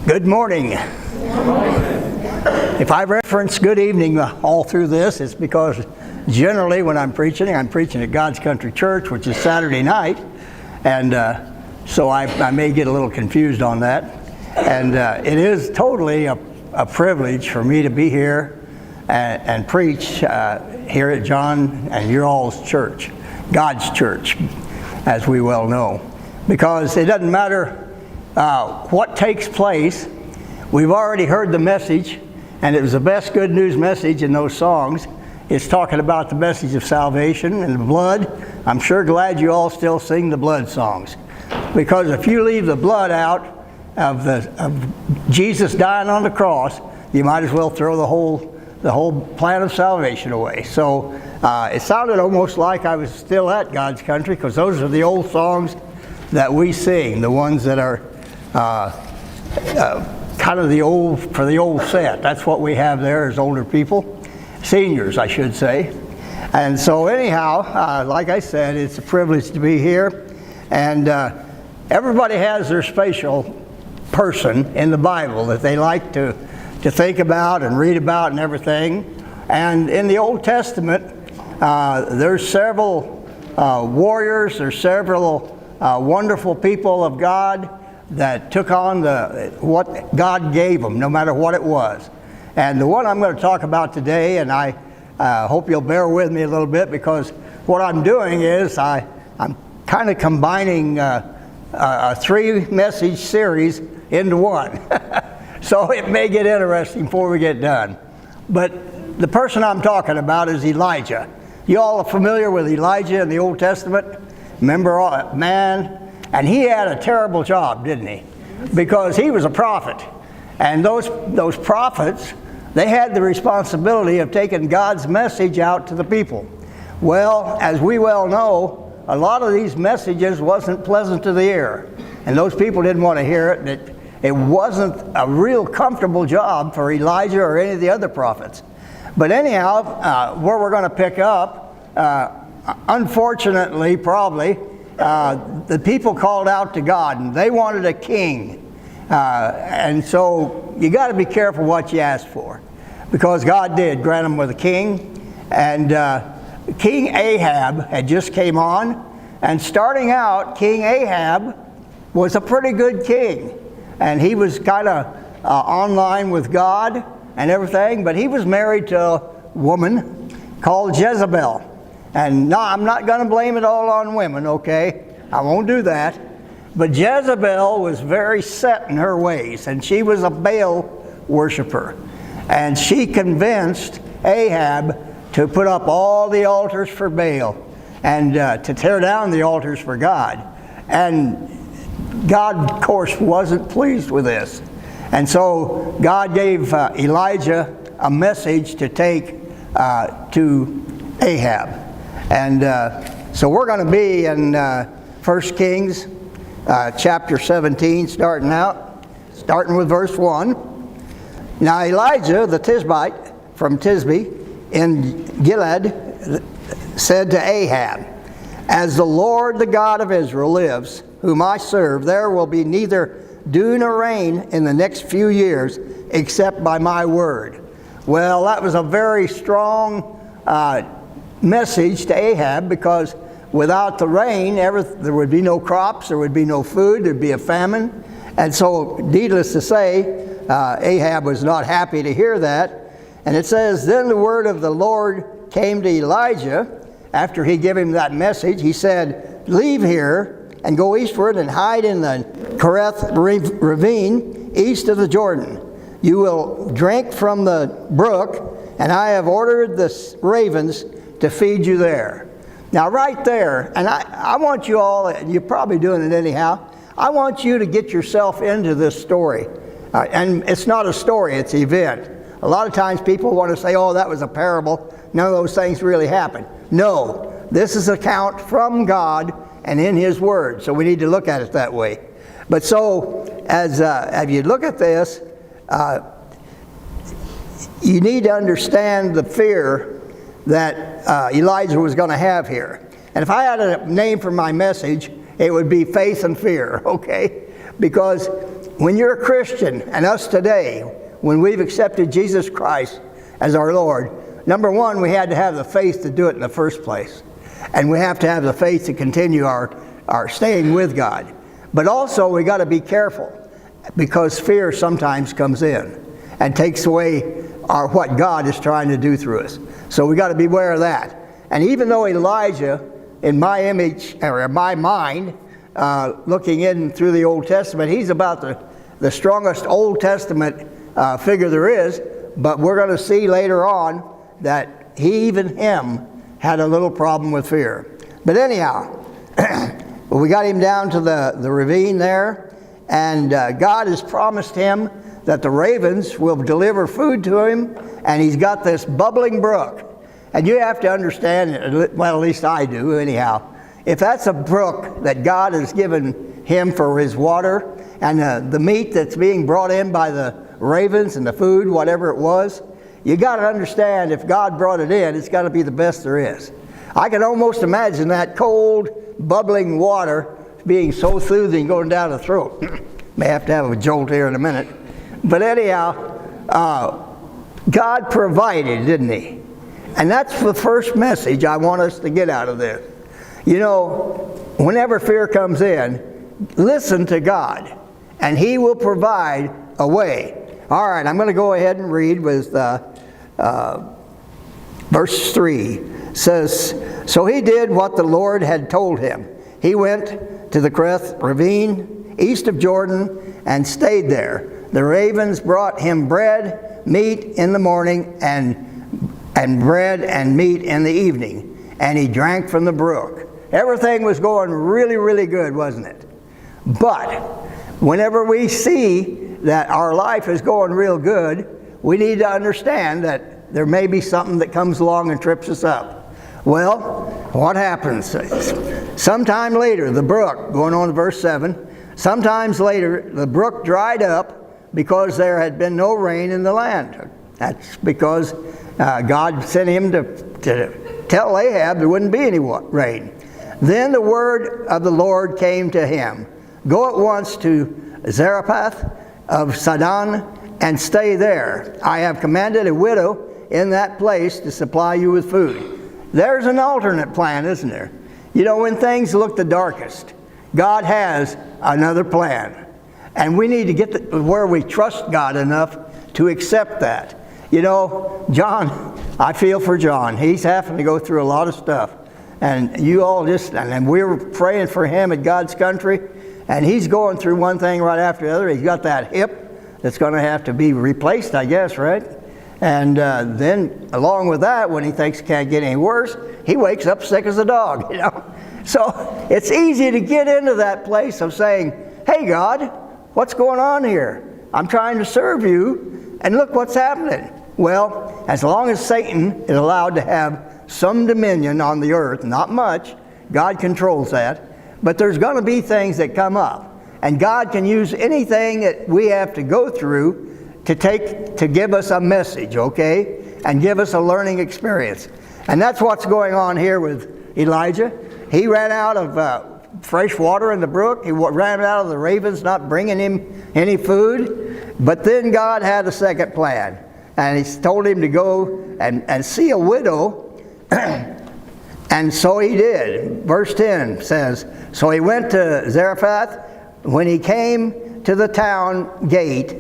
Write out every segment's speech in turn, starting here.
Good morning. If I reference good evening all through this, it's because generally when I'm preaching at God's Country Church, which is Saturday night, and so I may get a little confused on that. And it is totally a privilege for me to be here and preach here at John and your all's church, God's church, as we well know. Because it doesn't matter what takes place. We've already heard the message, and it was the best good news message in those songs. It's talking about the message of salvation and the blood. I'm sure glad you all still sing the blood songs, because if you leave the blood out of Jesus dying on the cross, you might as well throw the whole plan of salvation away. So it sounded almost like I was still at God's Country, because those are the old songs that we sing, the ones that are kind of the old set. That's what we have there as older people, seniors, I should say. And so anyhow, like I said, it's a privilege to be here. And everybody has their special person in the Bible that they like to think about and read about and everything. And in the Old Testament, there's several warriors, there's several wonderful people of God that took on what God gave them, no matter what it was. And the one I'm going to talk about today, and I hope you'll bear with me a little bit, because what I'm doing is I'm kind of combining a three-message series into one. So it may get interesting before we get done. But the person I'm talking about is Elijah. You all are familiar with Elijah in the Old Testament? Remember, man, and he had a terrible job, didn't he? Because he was a prophet. And those prophets, they had the responsibility of taking God's message out to the people. Well, as we well know, a lot of these messages wasn't pleasant to the ear. And those people didn't want to hear it. It wasn't a real comfortable job for Elijah or any of the other prophets. But anyhow, where we're going to pick up, unfortunately, probably, the people called out to God, and they wanted a king. And so you got to be careful what you ask for, because God did grant them with a king. And King Ahab had just came on, and starting out, King Ahab was a pretty good king. And he was kind of online with God and everything, but he was married to a woman called Jezebel. And no, I'm not going to blame it all on women, okay? I won't do that. But Jezebel was very set in her ways, and she was a Baal worshiper. And she convinced Ahab to put up all the altars for Baal and to tear down the altars for God. And God, of course, wasn't pleased with this. And so God gave Elijah a message to take to Ahab. And so we're going to be in 1 Kings chapter 17, starting with verse 1. Now Elijah the Tishbite from Tisbe in Gilliland said to Ahab, "As the Lord the God of Israel lives, whom I serve, there will be neither dew nor rain in the next few years, except by my word." Well, that was a very strong message to Ahab, because without the rain, there would be no crops, there would be no food, there'd be a famine. And so, needless to say, Ahab was not happy to hear that. And it says, "Then the word of the Lord came to Elijah." After he gave him that message, he said, "Leave here and go eastward and hide in the Kerith ravine east of the Jordan. You will drink from the brook, and I have ordered the ravens to feed you there." Now right there, and I want you all, and you're probably doing it anyhow, I want you to get yourself into this story. And it's not a story, it's an event. A lot of times people want to say, oh, that was a parable. None of those things really happened. No, this is an account from God and in His Word. So we need to look at it that way. But so, as you look at this, you need to understand the fear that Elijah was going to have here. And if I had a name for my message, it would be faith and fear, okay? Because when you're a Christian, and us today, when we've accepted Jesus Christ as our Lord, number one, we had to have the faith to do it in the first place. And we have to have the faith to continue our staying with God. But also, we got to be careful, because fear sometimes comes in and takes away what God is trying to do through us. So we got to beware of that. And even though Elijah, in my image, or in my mind, looking in through the Old Testament, he's about the strongest Old Testament figure there is, but we're going to see later on that even him had a little problem with fear. But anyhow, we got him down to the ravine there, and God has promised him that the ravens will deliver food to him, and he's got this bubbling brook. And you have to understand, well, at least I do anyhow, if that's a brook that God has given him for his water, and the meat that's being brought in by the ravens and the food, whatever it was, you got to understand, if God brought it in, it's got to be the best there is. I can almost imagine that cold, bubbling water being so soothing going down the throat. May have to have a jolt here in a minute. But anyhow, God provided, didn't he? And that's the first message I want us to get out of this. You know, whenever fear comes in, listen to God, and he will provide a way. All right, I'm going to go ahead and read with verse 3. It says, "So he did what the Lord had told him. He went to the Kerith ravine east of Jordan and stayed there. The ravens brought him bread, meat in the morning, and bread and meat in the evening. And he drank from the brook." Everything was going really, really good, wasn't it? But whenever we see that our life is going real good, we need to understand that there may be something that comes along and trips us up. Well, what happens? Sometime later, the brook, going on to verse 7, sometimes later, the brook dried up because there had been no rain in the land. That's because God sent him to tell Ahab there wouldn't be any rain. Then the word of the Lord came to him, "Go at once to Zarephath of Sidon and stay there. I have commanded a widow in that place to supply you with food." There's an alternate plan, isn't there? You know, when things look the darkest, God has another plan. And we need to get where we trust God enough to accept that. You know, John, I feel for John. He's having to go through a lot of stuff. And you all and we were praying for him at God's country, and he's going through one thing right after the other. He's got that hip that's going to have to be replaced, I guess, right? And then along with that, when he thinks it can't get any worse, he wakes up sick as a dog, you know. So it's easy to get into that place of saying, "Hey, God, what's going on here? I'm trying to serve you, and look what's happening." Well, as long as Satan is allowed to have some dominion on the earth, not much, God controls that, but there's going to be things that come up. And God can use anything that we have to go through to give us a message, okay? And give us a learning experience. And that's what's going on here with Elijah. He ran out of fresh water in the brook. He ran out of the ravens not bringing him any food. But then God had a second plan. And he told him to go and see a widow. And so he did. Verse 10 says, "So he went to Zarephath. When he came to the town gate,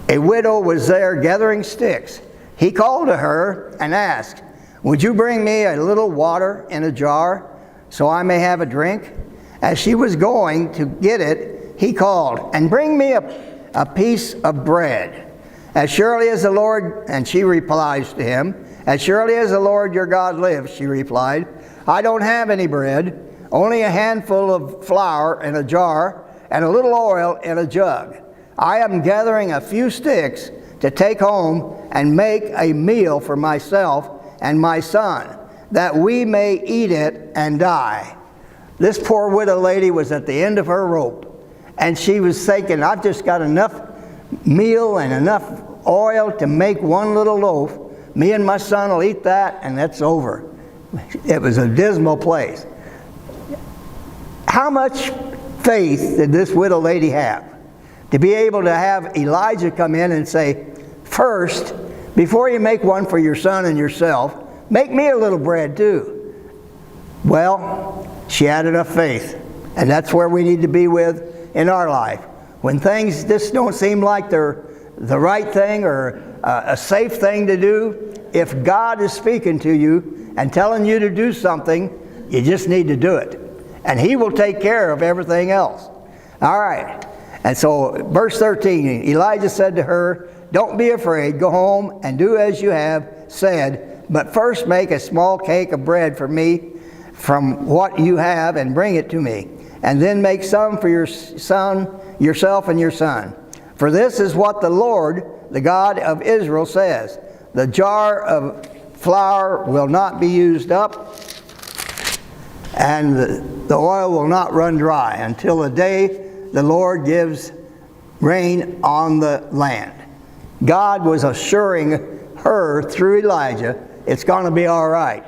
a widow was there gathering sticks. He called to her and asked, 'Would you bring me a little water in a jar so I may have a drink?' As she was going to get it, he called, 'And bring me a piece of bread.' As surely as the Lord," and she replies to him, "As surely as the Lord your God lives," she replied, "I don't have any bread, only a handful of flour in a jar and a little oil in a jug. I am gathering a few sticks to take home and make a meal for myself and my son, that we may eat it and die." This poor widow lady was at the end of her rope, and she was thinking, "I've just got enough meal and enough oil to make one little loaf. Me and my son will eat that, and that's over." It was a dismal place. How much faith did this widow lady have? to be able to have Elijah come in and say, first, before you make one for your son and yourself, make me a little bread too. Well, she had enough faith. And that's where we need to be with in our life. When things just don't seem like they're the right thing or a safe thing to do, if God is speaking to you and telling you to do something, you just need to do it. And He will take care of everything else. All right. And so, verse 13, Elijah said to her, don't be afraid. Go home and do as you have said. But first make a small cake of bread for me from what you have and bring it to me. And then make some for your son, yourself and your son. For this is what the Lord, the God of Israel, says. The jar of flour will not be used up, and the oil will not run dry until the day the Lord gives rain on the land. God was assuring her through Elijah, it's going to be all right.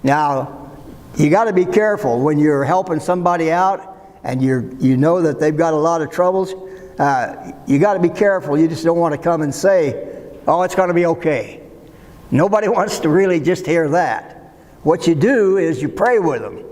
Now, you got to be careful when you're helping somebody out and you know that they've got a lot of troubles. You got to be careful. You just don't want to come and say, oh, it's going to be okay. Nobody wants to really just hear that. What you do is you pray with them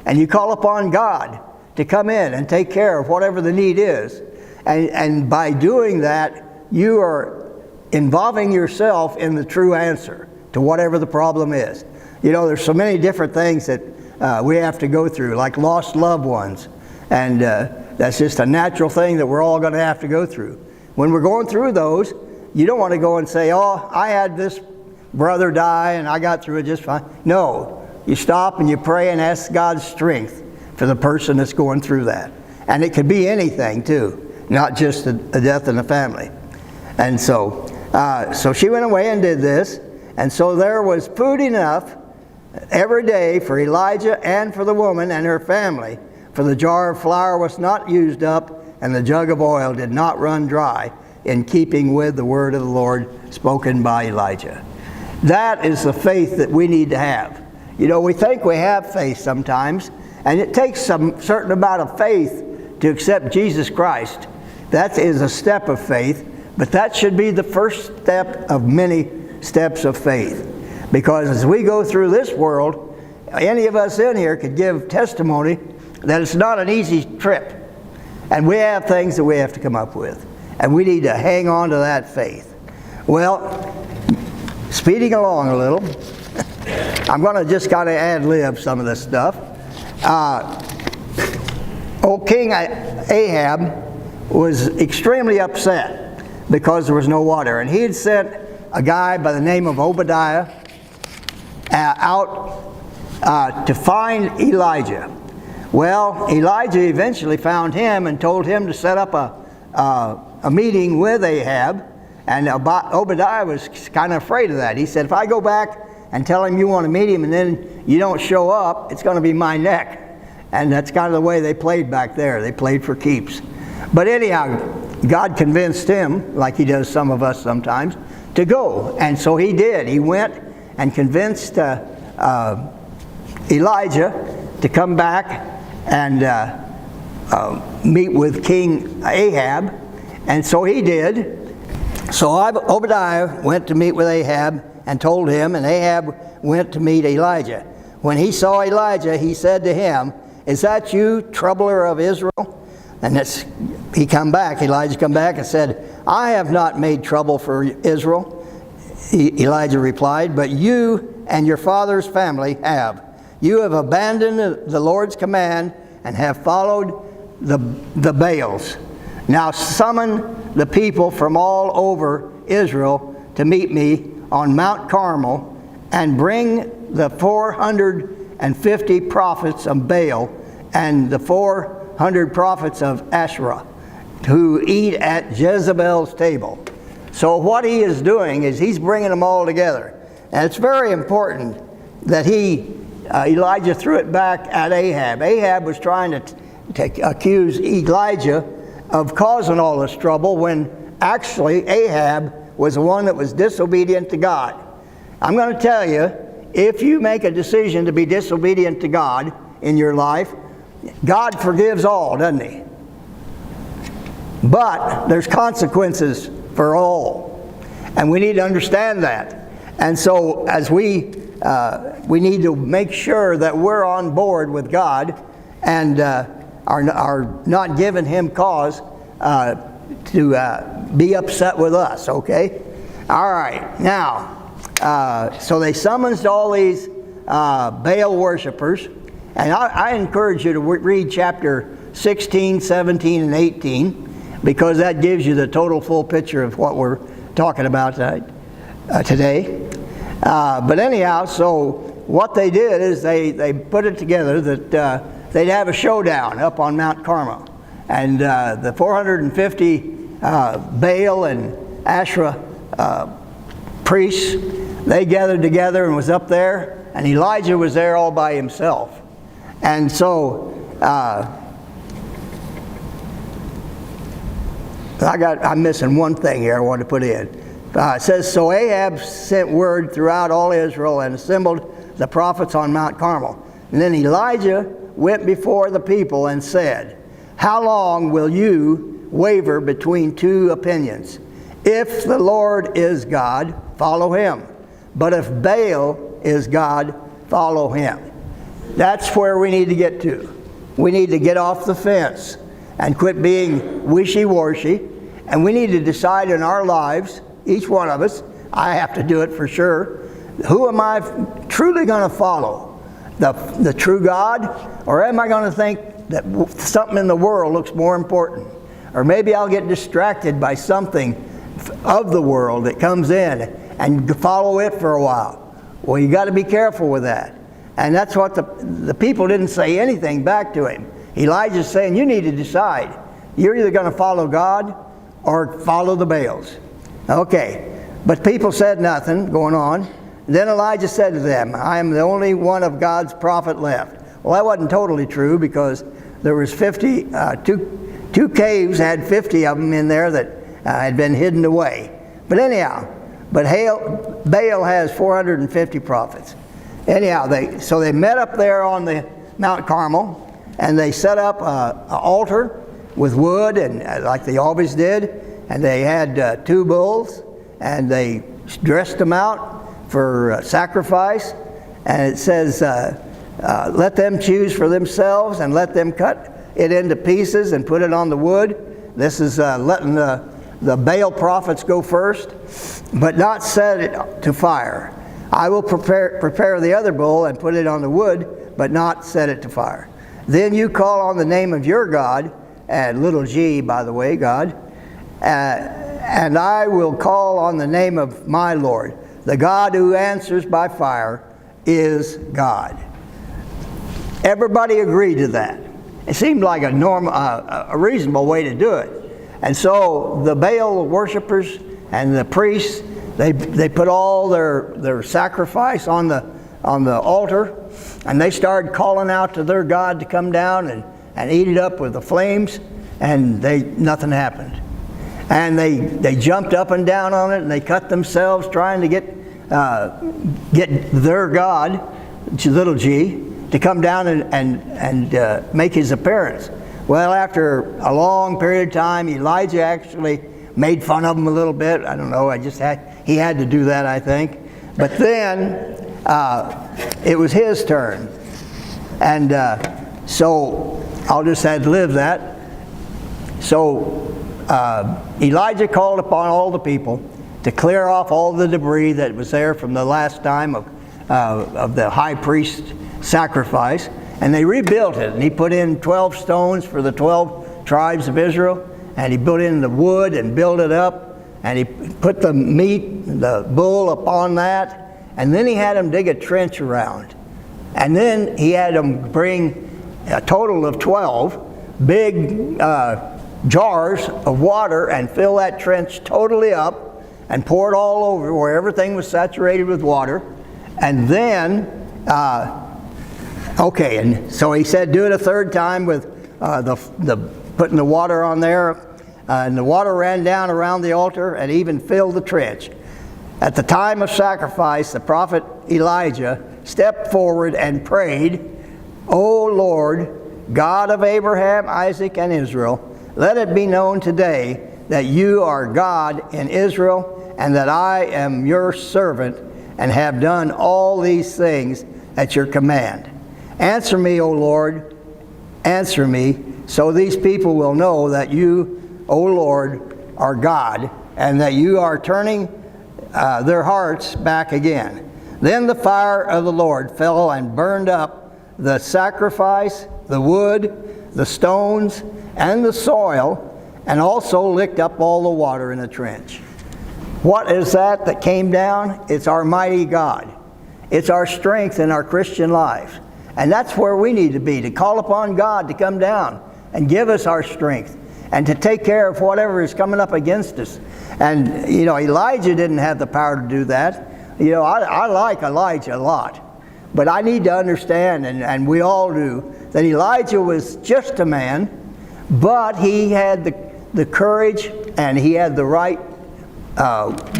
and you call upon God to come in and take care of whatever the need is. And by doing that, you are involving yourself in the true answer to whatever the problem is. You know, there's so many different things that we have to go through, like lost loved ones. And that's just a natural thing that we're all going to have to go through. When we're going through those, you don't want to go and say, oh, I had this brother die and I got through it just fine. No, you stop and you pray and ask God's strength for the person that's going through that. And it could be anything too, not just a death in the family. And so she went away and did this. And so there was food enough every day for Elijah and for the woman and her family. For the jar of flour was not used up, and the jug of oil did not run dry, in keeping with the word of the Lord spoken by Elijah. That is the faith that we need to have. You know, we think we have faith sometimes, and it takes some certain amount of faith to accept Jesus Christ. That is a step of faith, but that should be the first step of many steps of faith. Because as we go through this world, any of us in here could give testimony that it's not an easy trip. And we have things that we have to come up with. And we need to hang on to that faith. Well, speeding along a little, I'm going to just kind of ad-lib some of this stuff. Old King Ahab was extremely upset because there was no water. And he had sent a guy by the name of Obadiah out to find Elijah. Well, Elijah eventually found him and told him to set up a meeting with Ahab. And Obadiah was kind of afraid of that. He said, if I go back and tell him you want to meet him and then you don't show up, it's going to be my neck. And that's kind of the way they played back there. They played for keeps. But anyhow, God convinced him, like He does some of us sometimes, to go. And so he did. He went and convinced Elijah to come back and meet with King Ahab. And so he did. So Obadiah went to meet with Ahab and told him, and Ahab went to meet Elijah. When he saw Elijah, he said to him, is that you, troubler of Israel? And Elijah come back and said, I have not made trouble for Israel. Elijah replied, but you and your father's family have. You have abandoned the Lord's command and have followed the Baals. Now summon the people from all over Israel to meet me on Mount Carmel, and bring the 450 prophets of Baal and the 400 prophets of Asherah who eat at Jezebel's table. So what he is doing is he's bringing them all together. And it's very important that Elijah threw it back at Ahab. Ahab was trying to accuse Elijah of causing all this trouble when actually Ahab was the one that was disobedient to God. I'm going to tell you, if you make a decision to be disobedient to God in your life, God forgives all, doesn't He? But there's consequences for all, and we need to understand that. And so as we need to make sure that we're on board with God and are not giving Him cause to be upset with us, okay? All right, now, so they summoned all these Baal worshipers, and I encourage you to read chapter 16, 17, and 18, because that gives you the total full picture of what we're talking about today. But anyhow, so what they did is they put it together that they'd have a showdown up on Mount Carmel. And the 450 Baal and Asherah priests, they gathered together and was up there, and Elijah was there all by himself. And so I'm missing one thing here I want to put in. It says, so Ahab sent word throughout all Israel and assembled the prophets on Mount Carmel. And then Elijah went before the people and said, how long will you waver between two opinions? If the Lord is God, follow him. But if Baal is God, follow him. That's where we need to get to. We need to get off the fence and quit being wishy-washy. And we need to decide in our lives, each one of us, I have to do it for sure, who am I truly going to follow? The true God? Or am I going to think that something in the world looks more important? Or maybe I'll get distracted by something of the world that comes in and follow it for a while. Well, you got to be careful with that. And that's what the people didn't say anything back to him. Elijah's saying, you need to decide. You're either going to follow God or follow the Baals. Okay, but people said nothing going on. Then Elijah said to them, I am the only one of God's prophet left. Well, that wasn't totally true, because there was two caves had 50 of them in there that had been hidden away. But anyhow, Baal has 450 prophets. Anyhow, so they met up there on the Mount Carmel, and they set up an altar with wood, and like they always did, and they had 2 bulls, and they dressed them out for sacrifice. And it says, let them choose for themselves, and let them cut it into pieces and put it on the wood. This is letting the Baal prophets go first, but not set it to fire. I will prepare the other bull and put it on the wood, but not set it to fire. Then you call on the name of your God, and little g, by the way, God, and I will call on the name of my Lord. The God who answers by fire is God. Everybody agreed to that. It seemed like a reasonable way to do it. And so the Baal worshipers and the priests, they put all their sacrifice on the altar, and they started calling out to their God to come down and eat it up with the flames, and nothing happened. And they jumped up and down on it, and they cut themselves trying to get their God, little g, to come down and make his appearance. Well, after a long period of time, Elijah actually made fun of them a little bit. I don't know, he had to do that, I think. But then it was his turn. And so I'll just ad-lib that. So Elijah called upon all the people to clear off all the debris that was there from the last time of the high priest sacrifice, and they rebuilt it. And he put in 12 stones for the 12 tribes of Israel, and he built in the wood and built it up, and he put the meat, the bull, upon that, and then he had them dig a trench around. And then he had them bring a total of 12 big jars of water and fill that trench totally up and pour it all over where everything was saturated with water. And then, and so he said, do it a third time with the putting the water on there. And the water ran down around the altar and even filled the trench. At the time of sacrifice, the prophet Elijah stepped forward and prayed, O Lord, God of Abraham, Isaac, and Israel, let it be known today that you are God in Israel, and that I am your servant, and have done all these things at your command. Answer me, O Lord, answer me, so these people will know that you, O Lord, are God, and that you are turning their hearts back again. Then the fire of the Lord fell and burned up the sacrifice, the wood, the stones, and the soil, and also licked up all the water in the trench. What is that came down? It's our mighty God. It's our strength in our Christian life. And that's where we need to be, to call upon God to come down and give us our strength and to take care of whatever is coming up against us. And, you know, Elijah didn't have the power to do that. You know, I like Elijah a lot. But I need to understand, and we all do, that Elijah was just a man, but he had the courage and he had the right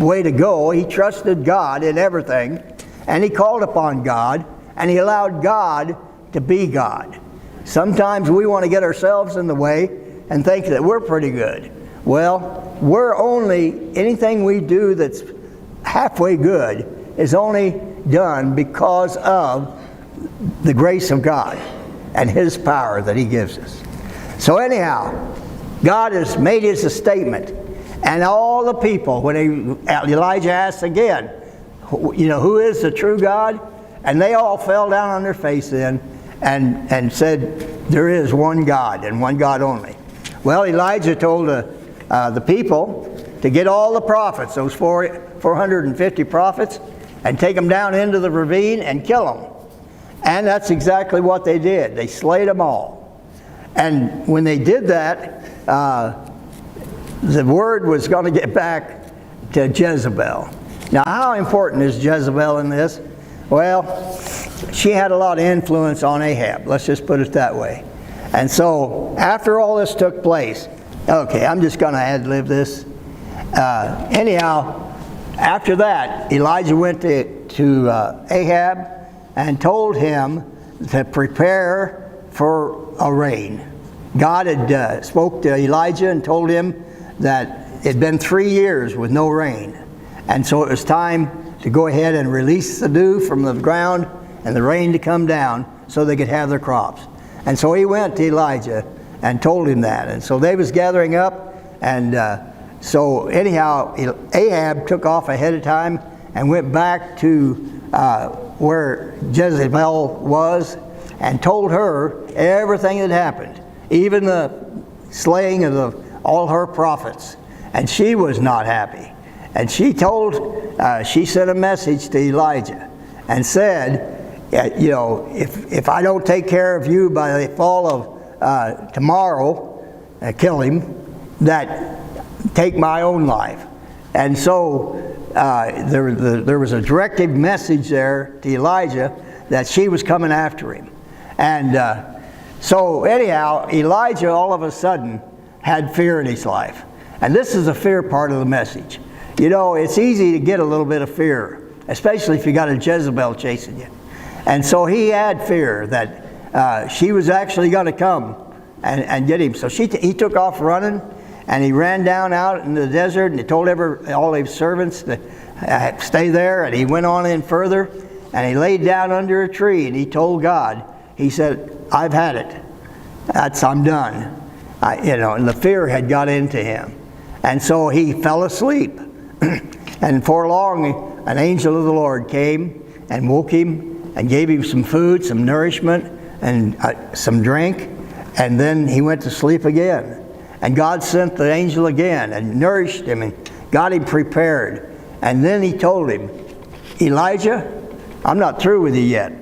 way to go. He trusted God in everything, and he called upon God, and he allowed God to be God. Sometimes we want to get ourselves in the way and think that we're pretty good. Well, anything we do that's halfway good is only done because of the grace of God and His power that He gives us. So anyhow, God has made His statement, and all the people, when Elijah asked again, you know, who is the true God? And they all fell down on their face then and said, there is one God and one God only. Well, Elijah told the people to get all the prophets, those 450 prophets, and take them down into the ravine and kill them. And that's exactly what they did. They slayed them all. And when they did that, the word was going to get back to Jezebel. Now, how important is Jezebel in this? Well, she had a lot of influence on Ahab. Let's just put it that way. And so, after all this took place, okay, I'm just going to ad-lib this. Anyhow, after that, Elijah went to Ahab and told him to prepare for a rain. God had spoke to Elijah and told him that it had been 3 years with no rain. And so it was time to go ahead and release the dew from the ground and the rain to come down so they could have their crops. And so he went to Elijah and told him that. And so they was gathering up, and so anyhow, Ahab took off ahead of time and went back to where Jezebel was and told her everything that happened, even the slaying of all her prophets. And she was not happy. And she sent a message to Elijah and said, you know, if I don't take care of you by the fall of tomorrow, kill him, that take my own life. And so there was a directive message there to Elijah that she was coming after him. And so anyhow, Elijah all of a sudden had fear in his life. And this is the fear part of the message. You know, it's easy to get a little bit of fear, especially if you got a Jezebel chasing you. And so he had fear that she was actually going to come and get him. So he took off running, and he ran down out in the desert, and he told all his servants to stay there. And he went on in further, and he laid down under a tree, and he told God, he said, I've had it. I'm done. And the fear had got into him. And so he fell asleep. And for long, an angel of the Lord came and woke him and gave him some food, some nourishment, and some drink. And then he went to sleep again. And God sent the angel again and nourished him and got him prepared. And then he told him, Elijah, I'm not through with you yet.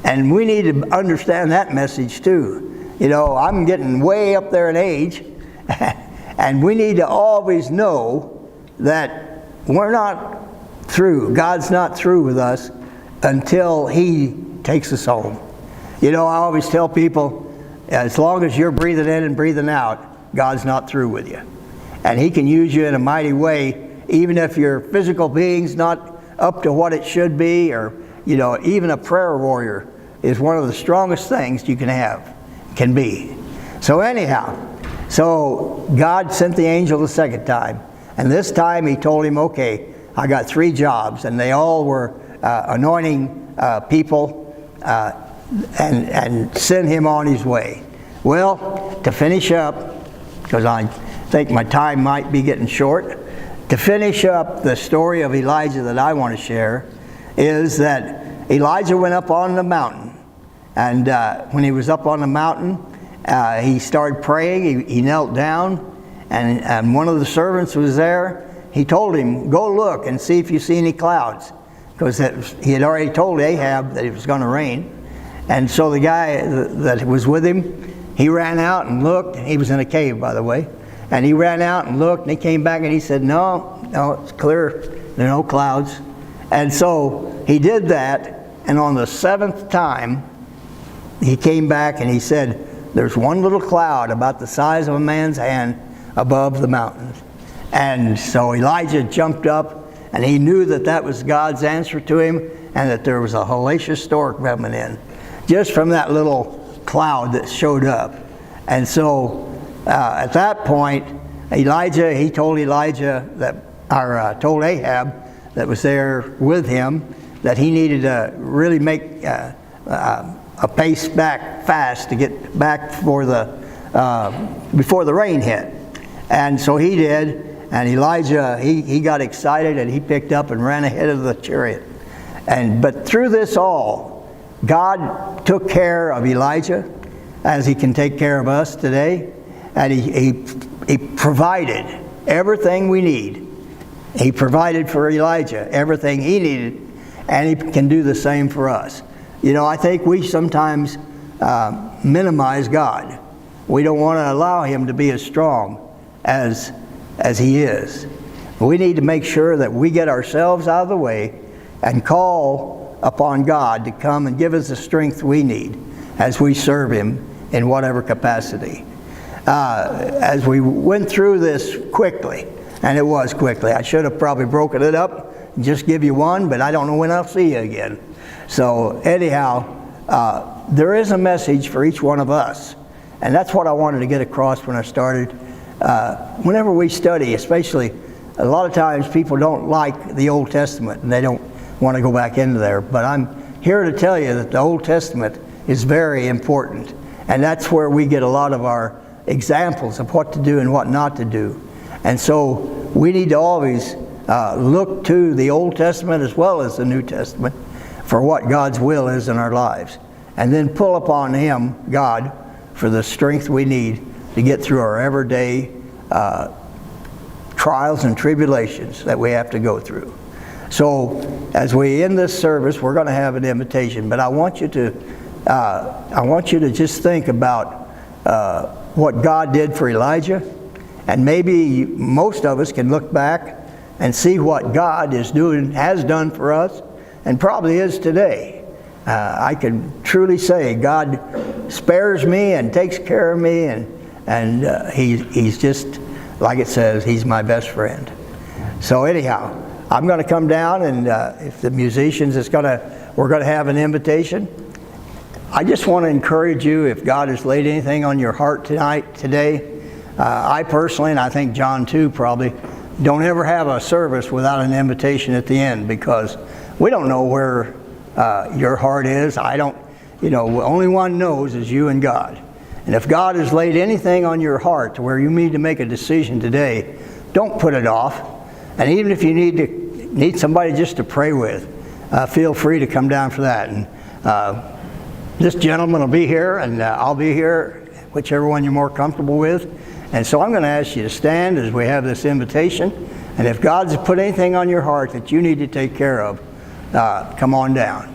And we need to understand that message too. You know, I'm getting way up there in age. And we need to always know that we're not through. God's not through with us until He takes us home. You know, I always tell people, as long as you're breathing in and breathing out, God's not through with you. And He can use you in a mighty way, even if your physical being's not up to what it should be, or, you know, even a prayer warrior is one of the strongest things you can be. So anyhow, So God sent the angel the second time. And this time he told him, okay, I got 3 jobs. And they all were anointing people and send him on his way. Well, to finish up, because I think my time might be getting short, to finish up the story of Elijah that I want to share is that Elijah went up on the mountain. And when he was up on the mountain, he started praying. He knelt down, and one of the servants was there. He told him, go look and see if you see any clouds, because he had already told Ahab that it was going to rain. And so the guy that was with him, he ran out and looked. He was in a cave, by the way. And he ran out and looked, and he came back and he said, no, it's clear. There are no clouds. And so he did that, and on the 7th time, he came back and he said, there's one little cloud about the size of a man's hand above the mountains. And so Elijah jumped up, and he knew that that was God's answer to him, and that there was a hellacious storm coming in, just from that little cloud that showed up. And so at that point, he told Ahab that was there with him that he needed to really make a pace back fast to get back before the rain hit. And so he did, and Elijah, he got excited, and he picked up and ran ahead of the chariot. But through this all, God took care of Elijah as he can take care of us today, and he provided everything we need. He provided for Elijah everything he needed, and he can do the same for us. You know, I think we sometimes minimize God. We don't want to allow him to be as strong as he is. We need to make sure that we get ourselves out of the way and call upon God to come and give us the strength we need as we serve him in whatever capacity. As we went through this quickly, and it was quickly, I should have probably broken it up and just give you one, but I don't know when I'll see you again. So anyhow, there is a message for each one of us, and that's what I wanted to get across when I started. Whenever we study, especially, a lot of times people don't like the Old Testament and they don't want to go back into there, but I'm here to tell you that the Old Testament is very important, and that's where we get a lot of our examples of what to do and what not to do. And so we need to always look to the Old Testament as well as the New Testament for what God's will is in our lives, and then pull upon him, God, for the strength we need to get through our everyday trials and tribulations that we have to go through. So as we end this service, we're going to have an invitation, but I want you to just think about what God did for Elijah, and maybe most of us can look back and see what God has done for us, and probably is today. I can truly say God spares me and takes care of me, and he's just, like it says, he's my best friend. So anyhow, I'm going to come down, and if the musicians we're going to have an invitation. I just want to encourage you, if God has laid anything on your heart today, I personally, and I think John too probably, don't ever have a service without an invitation at the end, because we don't know where your heart is. Only one knows is you and God. And if God has laid anything on your heart to where you need to make a decision today, don't put it off. And even if you need somebody just to pray with, feel free to come down for that. And this gentleman will be here, and I'll be here, whichever one you're more comfortable with. And so I'm going to ask you to stand as we have this invitation. And if God's put anything on your heart that you need to take care of, come on down.